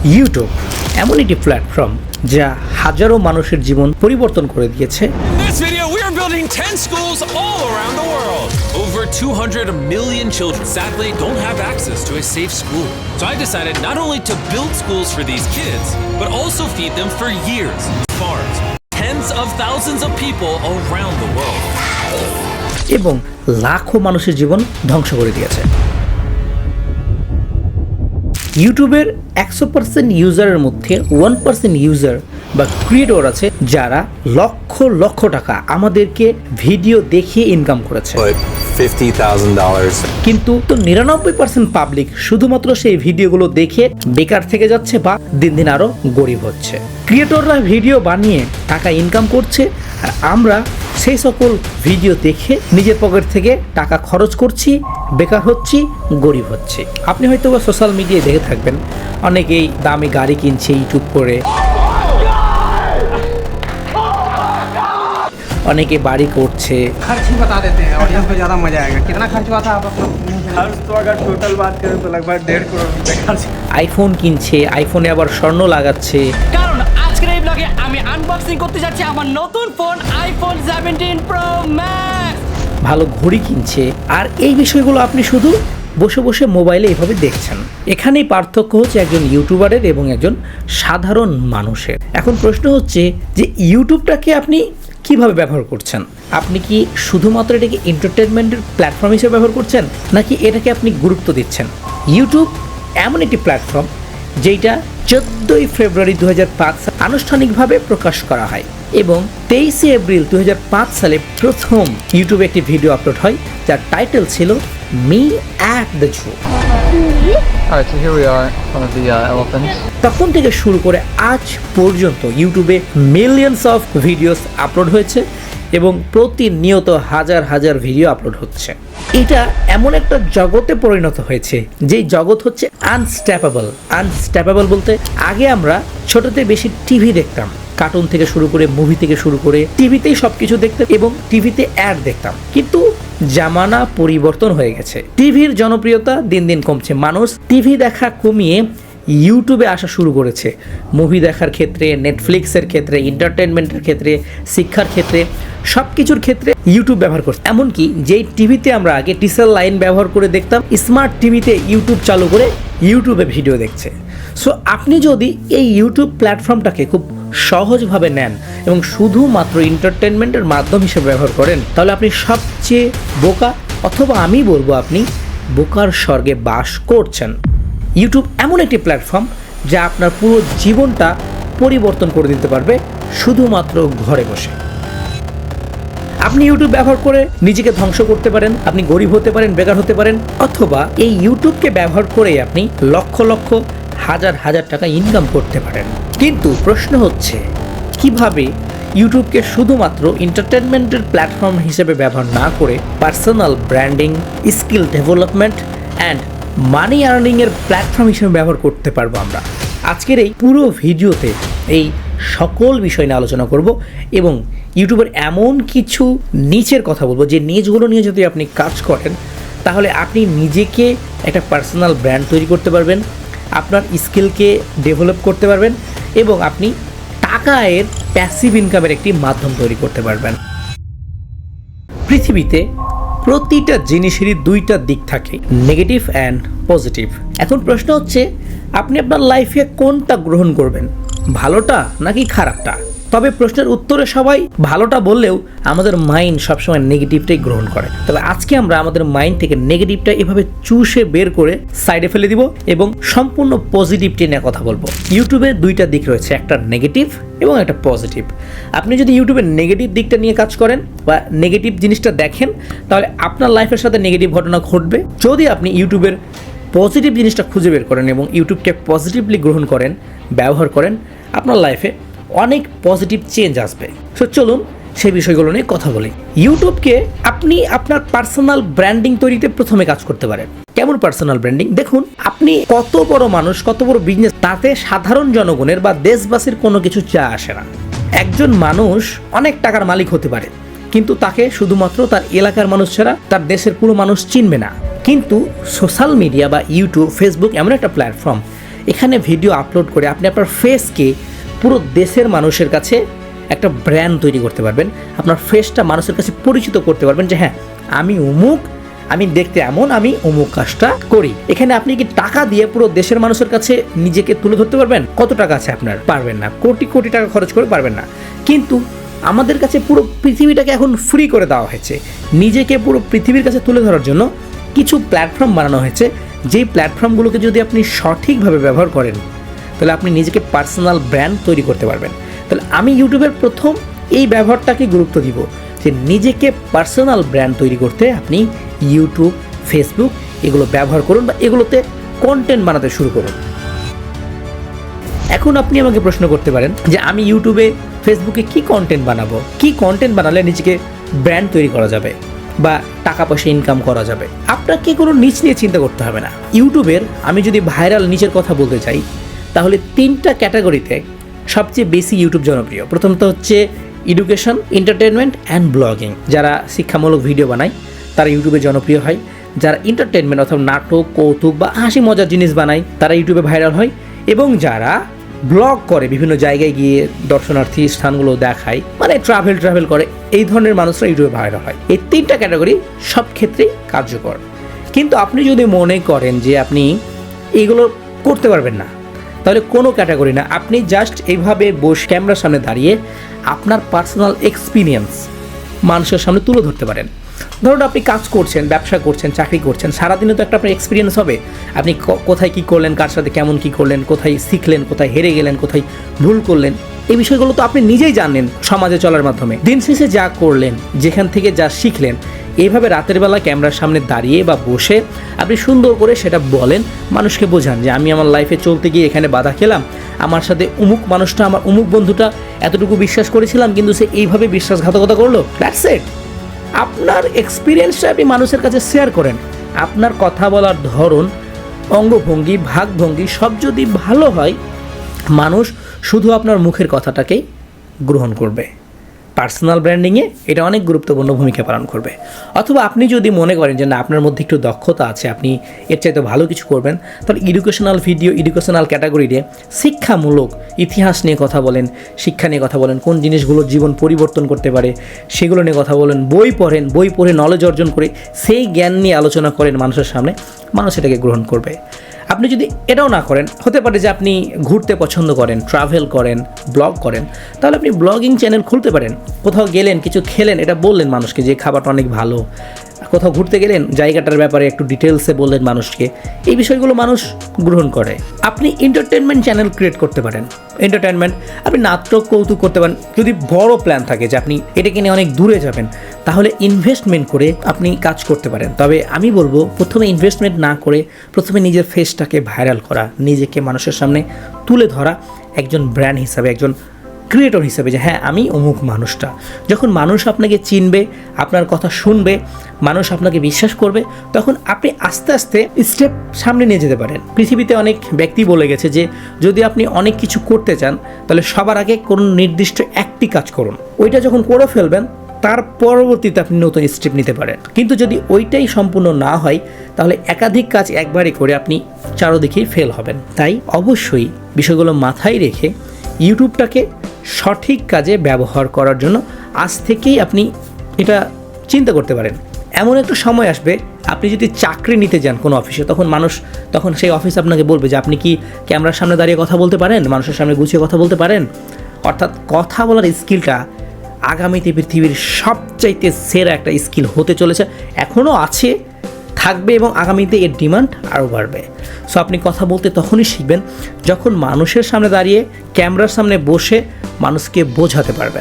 YouTube এমন একটি platform যা হাজারো মানুষের জীবন পরিবর্তন করে দিয়েছে। This video, we are building 10 schools all around the world. Over 200 million children sadly don't have access to a safe school. So I decided not only to build schools for these kids, but also feed them for years. Farms, tens of thousands of people around the world. এবং লাখো মানুষের জীবন ধ্বংস করে দিয়েছে। ইউটিউবের 100% ইউজারের মধ্যে 1% user বা creator আছে যারা লক্ষ লক্ষ টাকা আমাদেরকে ভিডিও দেখিয়ে ইনকাম করেছে। $50,000 কিন্তু তো 99% পাবলিক শুধুমাত্র সেই ভিডিওগুলো দেখে বেকার থেকে যাচ্ছে বা দিন দিন আরো গরিব হচ্ছে। ক্রিয়েটররা ভিডিও বানিয়ে টাকা ইনকাম করছে আর আমরা সেই সকল ভিডিও দেখে নিজের পকেট থেকে টাকা খরচ করছি, বেকার হচ্ছি, গরিব হচ্ছি। আপনি হয়তো সোশ্যাল মিডিয়ায় দেখে থাকবেন অনেকেই দামি গাড়ি কিনছে ইউটিউব করে, অনেকে বাড়ি করছে। खर्च ही बता देते हैं, ऑडियंस को ज़्यादा मजा आएगा। कितना खर्च हुआ था आप अपना? खर्च तो अगर टोटल बात करें तो लगभग 1.5 करोड़ रुपए खर्च। আইফোন কিনছে, আইফোনে আবার স্বর্ণ লাগাচ্ছে। কারণ আজকের এই ব্লগে আমি আনবক্সিং করতে যাচ্ছি আমার নতুন ফোন আইফোন 17 প্রো ম্যাক্স। ভালো ঘড়ি কিনছে, আর এই বিষয়গুলো আপনি শুধু বসে বসে মোবাইলে এভাবে দেখছেন। এখানেই পার্থক্য হচ্ছে একজন ইউটিউবারের এবং একজন সাধারণ মানুষের। এখন প্রশ্ন হচ্ছে যে ইউটিউবটাকে আপনি কিভাবে ব্যবহার করছেন? আপনি কি শুধুমাত্র এটাকে এন্টারটেনমেন্টের প্ল্যাটফর্ম হিসেবে ব্যবহার করছেন, নাকি এটাকে আপনি গুরুত্ব দিচ্ছেন? ইউটিউব এমন একটি প্ল্যাটফর্ম যেটা 14 ফেব্রুয়ারি 2005 আনুষ্ঠানিকভাবে প্রকাশ করা হয় এবং 23 এপ্রিল 2005 সালে প্রথম ইউটিউবে একটি ভিডিও আপলোড হয় যার টাইটেল ছিল me at the zoo. Alright, so here we are in front of the elephants. তখন থেকে শুরু করে আজ পর্যন্ত ইউটিউবে মিলিয়নস অফ ভিডিওস আপলোড হয়েছে এবং প্রতিনিয়ত হাজার হাজার ভিডিও আপলোড হচ্ছে। এটা এমন একটা জগতে পরিণত হয়েছে যেই জগৎ হচ্ছে আনস্ট্যাপেবল। আনস্ট্যাপেবল বলতে আগে আমরা ছোটতে বেশি টিভি দেখতাম, কার্টুন থেকে শুরু করে মুভি থেকে শুরু করে টিভিতেই সব কিছু দেখতাম এবং টিভিতে অ্যাড দেখতাম। কিন্তু জামানা পরিবর্তন হয়ে গেছে, টিভির জনপ্রিয়তা দিন দিন কমছে, মানুষ টিভি দেখা কমিয়ে ইউটিউবে আসা শুরু করেছে। মুভি দেখার ক্ষেত্রে, নেটফ্লিক্সের ক্ষেত্রে, এন্টারটেনমেন্টের ক্ষেত্রে, শিক্ষার ক্ষেত্রে, সব কিছুর ক্ষেত্রে ইউটিউব ব্যবহার করছে। এমনকি যেই টিভিতে আমরা আগে টিসেল লাইন ব্যবহার করে দেখতাম, স্মার্ট টিভিতে ইউটিউব চালু করে ইউটিউবে ভিডিও দেখছে। সো আপনি যদি এই ইউটিউব প্ল্যাটফর্মটাকে খুব সহজভাবে নেন এবং শুধুমাত্র এন্টারটেনমেন্টের মাধ্যম হিসেবে ব্যবহার করেন, তাহলে আপনি সবচেয়ে বোকা, অথবা আমি বলবো আপনি বোকার স্বর্গে বাস করছেন। ইউটিউব এমন একটি প্ল্যাটফর্ম যা আপনার পুরো জীবনটা পরিবর্তন করে দিতে পারবে শুধুমাত্র ঘরে বসে। আপনি ইউটিউব ব্যবহার করে নিজেকে ধ্বংস করতে পারেন, আপনি গরিব হতে পারেন, বেকার হতে পারেন, অথবা এই ইউটিউবকে ব্যবহার করেই আপনি লক্ষ লক্ষ হাজার হাজার টাকা ইনকাম করতে পারেন। কিন্তু প্রশ্ন হচ্ছে কিভাবে ইউটিউবকে শুধুমাত্র এন্টারটেনমেন্টের প্ল্যাটফর্ম হিসেবে ব্যবহার না করে personal branding, skill development and money আর্নিংয়ের প্ল্যাটফর্ম হিসেবে ব্যবহার করতে পারবো আমরা। আজকের এই পুরো ভিডিওতে এই সকল বিষয় নিয়ে আলোচনা করব এবং ইউটিউবের এমন কিছু নিচের কথা বলবো যে নিচগুলো নিয়ে যদি আপনি কাজ করেন তাহলে আপনি নিজেকে একটা পার্সোনাল ব্র্যান্ড তৈরি করতে পারবেন, আপনার স্কিলকে ডেভেলপ করতে পারবেন এবং আপনি টাকা আয়ের প্যাসিভ ইনকামের একটি মাধ্যম তৈরি করতে পারবেন। পৃথিবীতে প্রতিটা জিনিসেরই দুইটা দিক থাকে, নেগেটিভ অ্যান্ড পজিটিভ। এখন প্রশ্ন হচ্ছে আপনি আপনার লাইফে কোনটা গ্রহণ করবেন, ভালোটা নাকি খারাপটা? তবে প্রশ্নের উত্তরে সবাই ভালোটা বললেও আমাদের মাইন্ড সবসময় নেগেটিভটাই গ্রহণ করে। তবে আজকে আমরা আমাদের মাইন্ড থেকে নেগেটিভটা এভাবে চুষে বের করে সাইডে ফেলে দিব এবং সম্পূর্ণ পজিটিভটি নিয়ে কথা বলবো। ইউটিউবের দুইটা দিক রয়েছে, একটা নেগেটিভ এবং একটা পজিটিভ। আপনি যদি ইউটিউবের নেগেটিভ দিকটা নিয়ে কাজ করেন বা নেগেটিভ জিনিসটা দেখেন তাহলে আপনার লাইফের সাথে নেগেটিভ ঘটনা ঘটবে। যদি আপনি ইউটিউবের পজিটিভ জিনিসটা খুঁজে বের করেন এবং ইউটিউবকে পজিটিভলি গ্রহণ করেন, ব্যবহার করেন, আপনার লাইফে অনেক পজিটিভ চেঞ্জ আসবে। সো চলুন সেই বিষয়গুলো নিয়ে কথা বলি। ইউটিউবকে আপনি আপনার পার্সোনাল ব্র্যান্ডিং তৈরিতে প্রথমে কাজ করতে পারেন। কেমন পার্সোনাল ব্র্যান্ডিং? দেখুন, আপনি কত বড় মানুষ, কত বড় বিজনেস, তাতে সাধারণ জনগণের বা দেশবাসীর কোনো কিছু যা আসে না। একজন মানুষ অনেক টাকার মালিক হতে পারে, কিন্তু তাকে শুধুমাত্র তার এলাকার মানুষ ছাড়া তার দেশের পুরো মানুষ চিনবে না। কিন্তু সোশ্যাল মিডিয়া বা ইউটিউব, ফেসবুক এমন একটা প্ল্যাটফর্ম এখানে ভিডিও আপলোড করে আপনি আপনার ফেসকে পুরো দেশের মানুষের কাছে একটা ব্র্যান্ড তৈরি করতে পারবেন। আপনার ফেসটা মানুষের কাছে পরিচিত করতে পারবেন যে হ্যাঁ আমি অমুক, আমি দেখতে এমন, আমি অমুক কাজটা করি। এখানে আপনি কি টাকা দিয়ে পুরো দেশের মানুষের কাছে নিজেকে তুলে ধরতে পারবেন? কত টাকা আছে আপনার? পারবেন না। কোটি কোটি টাকা খরচ করে পারবেন না। কিন্তু আমাদের কাছে পুরো পৃথিবীটাকে এখন ফ্রি করে দেওয়া হয়েছে। নিজেকে পুরো পৃথিবীর কাছে তুলে ধরার জন্য কিছু প্ল্যাটফর্ম বানানো হয়েছে, যেই প্ল্যাটফর্মগুলোকে যদি আপনি সঠিকভাবে ব্যবহার করেন তাহলে আপনি নিজেকে পার্সোনাল ব্র্যান্ড তৈরি করতে পারবেন। তাহলে আমি ইউটিউবের প্রথম এই ব্যবহারটাকে গুরুত্ব দিব যে নিজেকে পার্সোনাল ব্র্যান্ড তৈরি করতে আপনি ইউটিউব, ফেসবুক এগুলো ব্যবহার করুন বা এগুলোতে কন্টেন্ট বানাতে শুরু করুন। এখন আপনি আমাকে প্রশ্ন করতে পারেন যে আমি ইউটিউবে, ফেসবুকে কি কন্টেন্ট বানাবো, কি কন্টেন্ট বানালে নিজেকে ব্র্যান্ড তৈরি করা যাবে বা টাকা পয়সা ইনকাম করা যাবে। আপনাকে কোনো নিচ নিয়ে চিন্তা করতে হবে না। ইউটিউবের আমি যদি ভাইরাল নিচের কথা বলতে চাই তাহলে 3টা ক্যাটাগরিতে সবচেয়ে বেশি ইউটিউব জনপ্রিয়। প্রথমত হচ্ছে এডুকেশন, এন্টারটেনমেন্ট অ্যান্ড ব্লগিং। যারা শিক্ষামূলক ভিডিও বানায় তারা ইউটিউবে জনপ্রিয় হয়। যারা এন্টারটেনমেন্ট অথবা নাটক, কৌতুক বা হাসি মজার জিনিস বানায় তারা ইউটিউবে ভাইরাল হয়। এবং যারা ব্লগ করে, বিভিন্ন জায়গায় গিয়ে দর্শনার্থী স্থানগুলো দেখায়, মানে ট্রাভেল করে, এই ধরনের মানুষরা ইউটিউবে ভাইরাল হয়। এই 3টা ক্যাটাগরি সব ক্ষেত্রেই কার্যকর। কিন্তু আপনি যদি মনে করেন যে আপনি এইগুলো করতে পারবেন না, তাহলে কোনো ক্যাটাগরি না। আপনি জাস্ট এইভাবে বসে ক্যামেরার সামনে দাঁড়িয়ে আপনার পার্সোনাল এক্সপিরিয়েন্স মানুষের সামনে তুলে ধরতে পারেন। ধরুন আপনি কাজ করছেন, ব্যবসা করছেন, চাকরি করছেন, সারাদিনে তো একটা আপনার এক্সপিরিয়েন্স হবে। আপনি কোথায় কী করলেন, কার সাথে কেমন কী করলেন, কোথায় শিখলেন, কোথায় হেরে গেলেন, কোথায় ভুল করলেন, এই বিষয়গুলো তো আপনি নিজেই জানেন সমাজে চলার মাধ্যমে। দিন শেষে যা করলেন, যেখান থেকে যা শিখলেন, এইভাবে রাতের বেলা ক্যামেরার সামনে দাঁড়িয়ে বা বসে আপনি সুন্দর করে সেটা বলেন, মানুষকে বোঝান যে আমি আমার লাইফে চলতে গিয়ে এখানে বাধা খেলাম, আমার সাথে অমুক মানুষটা, আমার অমুক বন্ধুটা এতটুকু বিশ্বাস করেছিলাম কিন্তু সে এইভাবে বিশ্বাসঘাতকতা করলো। That's it. আপনার এক্সপিরিয়েন্সটা আপনি মানুষের কাছে শেয়ার করেন। আপনার কথা বলার ধরন, অঙ্গভঙ্গি, ভাগভঙ্গি সব যদি ভালো হয়, মানুষ শুধু আপনার মুখের কথাটাকেই গ্রহণ করবে। পার্সোনাল ব্র্যান্ডিংয়ে এটা অনেক গুরুত্বপূর্ণ ভূমিকা পালন করবে। অথবা আপনি যদি মনে করেন যে না আপনার মধ্যে একটু দক্ষতা আছে, আপনি এর চাইতে ভালো কিছু করবেন, তাহলে এডুকেশনাল ভিডিও, এডুকেশনাল ক্যাটাগরিতে শিক্ষামূলক ইতিহাস নিয়ে কথা বলেন, শিক্ষা নিয়ে কথা বলেন, কোন জিনিসগুলো জীবন পরিবর্তন করতে পারে সেগুলো নিয়ে কথা বলেন, বই পড়েন, বই পড়ে নলেজ অর্জন করে সেই জ্ঞান নিয়ে আলোচনা করেন মানুষের সামনে, মানুষ এটাকে গ্রহণ করবে। আপনি যদি এটাও না করেন, হতে পারে যে আপনি ঘুরতে পছন্দ করেন, ট্রাভেল করেন, ব্লগ করেন, তাহলে আপনি ব্লগিং চ্যানেল খুলতে পারেন। কোথাও গেলেন, কিছু খেলেন, এটা বললেন মানুষকে যে খাবারটা অনেক ভালো। কোথাও ঘুরতে গেলেন, জায়গাটার ব্যাপারে একটু ডিটেলসে বললেন মানুষকে। এই বিষয়গুলো মানুষ গ্রহণ করে। আপনি এন্টারটেনমেন্ট চ্যানেল ক্রিয়েট করতে পারেন। এন্টারটেনমেন্ট, আপনি নাটক, কৌতুক করতে পারেন। যদি বড় প্ল্যান থাকে যে আপনি এটাকে নিয়ে অনেক দূরে যাবেন, তাহলে ইনভেস্টমেন্ট করে আপনি কাজ করতে পারেন। তবে আমি বলবো প্রথমে ইনভেস্টমেন্ট না করে প্রথমে নিজের ফেসটাকে ভাইরাল করা, নিজেকে মানুষের সামনে তুলে ধরা, একজন ব্র্যান্ড হিসাবে, একজন ক্রিয়েটর হিসেবে যে হ্যাঁ আমি অমুক মানুষটা। যখন মানুষ আপনাকে চিনবে, আপনার কথা শুনবে, মানুষ আপনাকে বিশ্বাস করবে, তখন আপনি আস্তে আস্তে স্টেপ সামনে নিয়ে যেতে পারেন। পৃথিবীতে অনেক ব্যক্তি বলে গেছে যে যদি আপনি অনেক কিছু করতে চান তাহলে সবার আগে কোনো নির্দিষ্ট একটি কাজ করুন, ওইটা যখন করে ফেলবেন তার পরবর্তীতে আপনি নতুন স্টেপ নিতে পারেন। কিন্তু যদি ওইটাই সম্পূর্ণ না হয় তাহলে একাধিক কাজ একবারই করে আপনি চারদিকেই ফেল হবেন। তাই অবশ্যই বিষয়গুলো মাথায় রেখে ইউটিউবটাকে সঠিক কাজে ব্যবহার করার জন্য আজ থেকেই আপনি এটা চিন্তা করতে পারেন। এমন একটা সময় আসবে আপনি যদি চাকরি নিতে যান কোনো অফিসে, তখন সেই অফিস আপনাকে বলবে যে আপনি কি ক্যামেরার সামনে দাঁড়িয়ে কথা বলতে পারেন, মানুষের সামনে গুছিয়ে কথা বলতে পারেন। অর্থাৎ কথা বলার স্কিলটা আগামীতে পৃথিবীর সবচাইতে সেরা একটা স্কিল হতে চলেছে, এখনও আছে, থাকবে এবং আগামীতে এর ডিমান্ড আরও বাড়বে। সো আপনি কথা বলতে তখনই শিখবেন যখন মানুষের সামনে দাঁড়িয়ে ক্যামেরার সামনে বসে মানুষকে বোঝাতে পারবেন।